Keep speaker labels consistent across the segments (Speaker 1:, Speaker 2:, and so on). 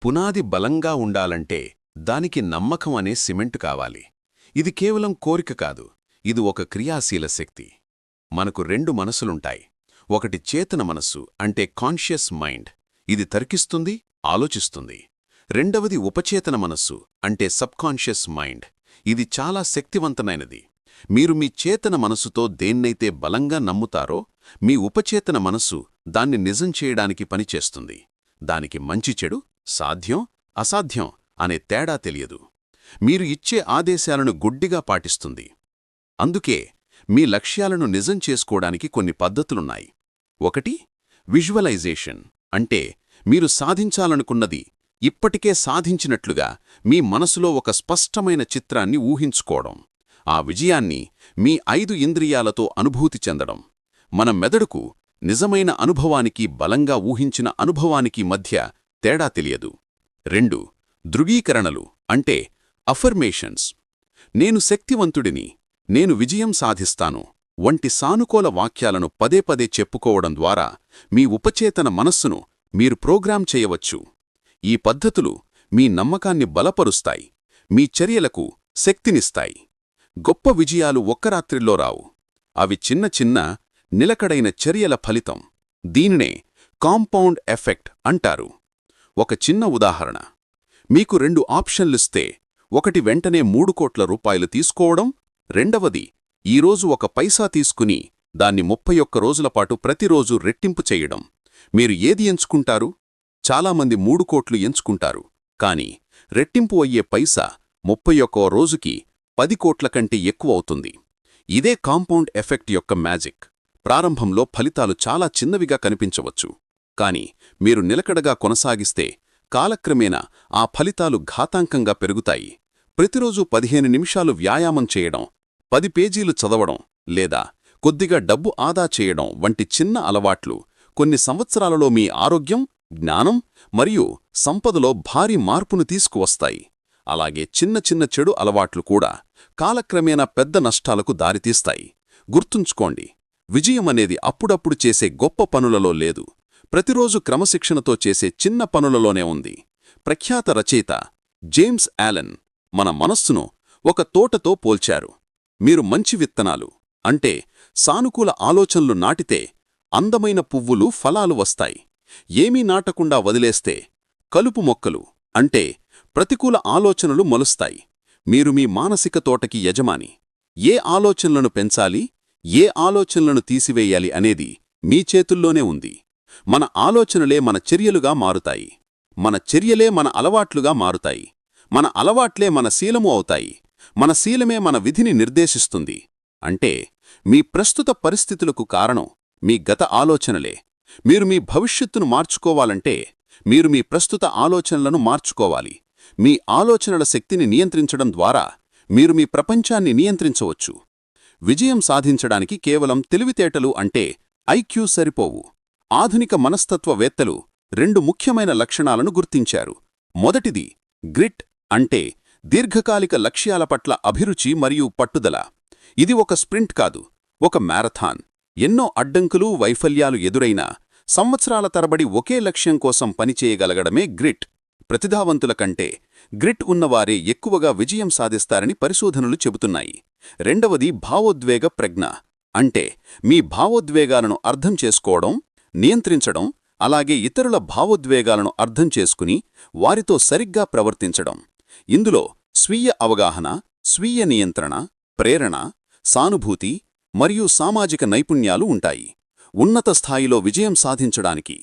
Speaker 1: పునాది బలంగా ఉండాలంటే దానికి నమ్మకం అనే సిమెంటు కావాలి. ఇది కేవలం కోరిక కాదు, ఇది ఒక క్రియాశీల శక్తి. మనకు రెండు మనసులుంటాయి. ఒకటి చేతన మనస్సు అంటే కాన్షియస్ మైండ్, ఇది తర్కిస్తుంది, ఆలోచిస్తుంది. రెండవది ఉపచేతన మనస్సు అంటే సబ్కాన్షియస్ మైండ్, ఇది చాలా శక్తివంతమైనది. మీరు మీ చేతన మనస్సుతో దేన్నైతే బలంగా నమ్ముతారో, మీ ఉపచేతన మనస్సు దాన్ని నిజం చేయడానికి పనిచేస్తుంది. దానికి మంచి చెడు, సాధ్యం అసాధ్యం అనే తేడా తెలియదు. మీరు ఇచ్చే ఆదేశాలను గుడ్డిగా పాటిస్తుంది. అందుకే మీ లక్ష్యాలను నిజం చేసుకోవడానికి కొన్ని పద్ధతులున్నాయి. ఒకటి, విజువలైజేషన్ అంటే మీరు సాధించాలనుకున్నది ఇప్పటికే సాధించినట్లుగా మీ మనసులో ఒక స్పష్టమైన చిత్రాన్ని ఊహించుకోవడం. ఆ విజయాన్ని మీ 5 ఇంద్రియాలతో అనుభూతి చెందడం. మన మెదడుకు నిజమైన అనుభవానికి, బలంగా ఊహించిన అనుభవానికి మధ్య తేడా తెలియదు. 2, ధృవీకరణలు అంటే అఫర్మేషన్స్. నేను శక్తివంతుడిని, నేను విజయం సాధిస్తాను వంటి సానుకూల వాక్యాలను పదే పదే చెప్పుకోవడం ద్వారా మీ ఉపచేతన మనస్సును మీరు ప్రోగ్రామ్ చేయవచ్చు. ఈ పద్ధతులు మీ నమ్మకాన్ని బలపరుస్తాయి, మీ చర్యలకు శక్తినిస్తాయి. గొప్ప విజయాలు ఒక్క రాత్రిలో రావు. అవి చిన్న చిన్న నిలకడైన చర్యల ఫలితం. దీనినే కాంపౌండ్ ఎఫెక్ట్ అంటారు. ఒక చిన్న ఉదాహరణ. మీకు 2 ఆప్షన్లిస్తే, ఒకటి వెంటనే 3 కోట్ల రూపాయలు తీసుకోవడం, రెండవది ఈరోజు 1 పైసా తీసుకుని దాన్ని 31 రోజులపాటు ప్రతిరోజు రెట్టింపు చేయడం. మీరు ఏది ఎంచుకుంటారు? చాలామంది 3 కోట్లు ఎంచుకుంటారు. కాని రెట్టింపు అయ్యే పైసా 31వ రోజుకి 10 కోట్ల కంటే ఎక్కువ అవుతుంది. ఇదే కాంపౌండ్ ఎఫెక్ట్ యొక్క మ్యాజిక్. ప్రారంభంలో ఫలితాలు చాలా చిన్నవిగా కనిపించవచ్చు. కాని మీరు నిలకడగా కొనసాగిస్తే కాలక్రమేణా ఆ ఫలితాలు ఘాతాంకంగా పెరుగుతాయి. ప్రతిరోజు 15 నిమిషాలు వ్యాయామం చేయడం, 10 పేజీలు చదవడం లేదా కొద్దిగా డబ్బు ఆదా చేయడం వంటి చిన్న అలవాట్లు కొన్ని సంవత్సరాలలో మీ ఆరోగ్యం, జ్ఞానం మరియు సంపదలో భారీ మార్పును తీసుకువస్తాయి. అలాగే చిన్న చిన్న చెడు అలవాట్లు కూడా కాలక్రమేణా పెద్ద నష్టాలకు దారితీస్తాయి. గుర్తుంచుకోండి, విజయం అనేది అప్పుడప్పుడు చేసే గొప్ప పనులలో లేదు, ప్రతిరోజు క్రమశిక్షణతో చేసే చిన్న పనులలోనే ఉంది. ప్రఖ్యాత రచయిత జేమ్స్ ఆలెన్ మన మనస్సును ఒక తోటతో పోల్చారు. మీరు మంచి విత్తనాలు అంటే సానుకూల ఆలోచనలు నాటితే అందమైన పువ్వులు, ఫలాలు వస్తాయి. ఏమీ నాటకుండా వదిలేస్తే కలుపు మొక్కలు అంటే ప్రతికూల ఆలోచనలు మొలుస్తాయి. మీరు మీ మానసిక తోటకి యజమాని. ఏ ఆలోచనలను పెంచాలి, ఏ ఆలోచనలను తీసివేయాలి అనేది మీ చేతుల్లోనే ఉంది. మన ఆలోచనలే మన చర్యలుగా మారుతాయి, మన చర్యలే మన అలవాట్లుగా మారుతాయి, మన అలవాట్లే మన శీలము అవుతాయి, మన శీలమే మన విధిని నిర్దేశిస్తుంది. అంటే మీ ప్రస్తుత పరిస్థితులకు కారణం మీ గత ఆలోచనలే. మీరు మీ భవిష్యత్తును మార్చుకోవాలంటే మీరు మీ ప్రస్తుత ఆలోచనలను మార్చుకోవాలి. మీ ఆలోచనల శక్తిని నియంత్రించడం ద్వారా మీరు మీ ప్రపంచాన్ని నియంత్రించవచ్చు. విజయం సాధించడానికి కేవలం తెలివితేటలు అంటే ఐక్యూ సరిపోవు. ఆధునిక మనస్తత్వవేత్తలు 2 ముఖ్యమైన లక్షణాలను గుర్తించారు. మొదటిది గ్రిట్ అంటే దీర్ఘకాలిక లక్ష్యాల పట్ల అభిరుచి మరియు పట్టుదల. ఇది ఒక స్ప్రింట్ కాదు, ఒక మ్యారథాన్. ఎన్నో అడ్డంకులు, వైఫల్యాలు ఎదురైనా సంవత్సరాల తరబడి ఒకే లక్ష్యం కోసం పనిచేయగలగడమే గ్రిట్. ప్రతిభావంతుల కంటే గ్రిట్ ఉన్నవారే ఎక్కువగా విజయం సాధిస్తారని పరిశోధనలు చెబుతున్నాయి. రెండవది భావోద్వేగ ప్రజ్ఞ అంటే మీ భావోద్వేగాలను అర్థం చేసుకోవడం, నియంత్రించడం, అలాగే ఇతరుల భావోద్వేగాలను అర్థం చేసుకుని వారితో సరిగ్గా ప్రవర్తించడం. ఇందులో స్వీయ అవగాహన, స్వీయ నియంత్రణ, ప్రేరణ, సానుభూతి మరియు సామాజిక నైపుణ్యాలు ఉంటాయి. ఉన్నత స్థాయిలో విజయం సాధించడానికి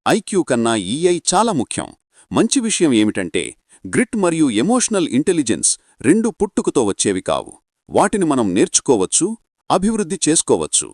Speaker 1: ఐక్యూ కన్నా ఈఐ చాలా ముఖ్యం. మంచి విషయం ఏమిటంటే గ్రిట్ మరియు ఎమోషనల్ ఇంటెలిజెన్స్ 2 పుట్టుకతో వచ్చేవి కావు. వాటిని మనం నేర్చుకోవచ్చు, అభివృద్ధి చేసుకోవచ్చు.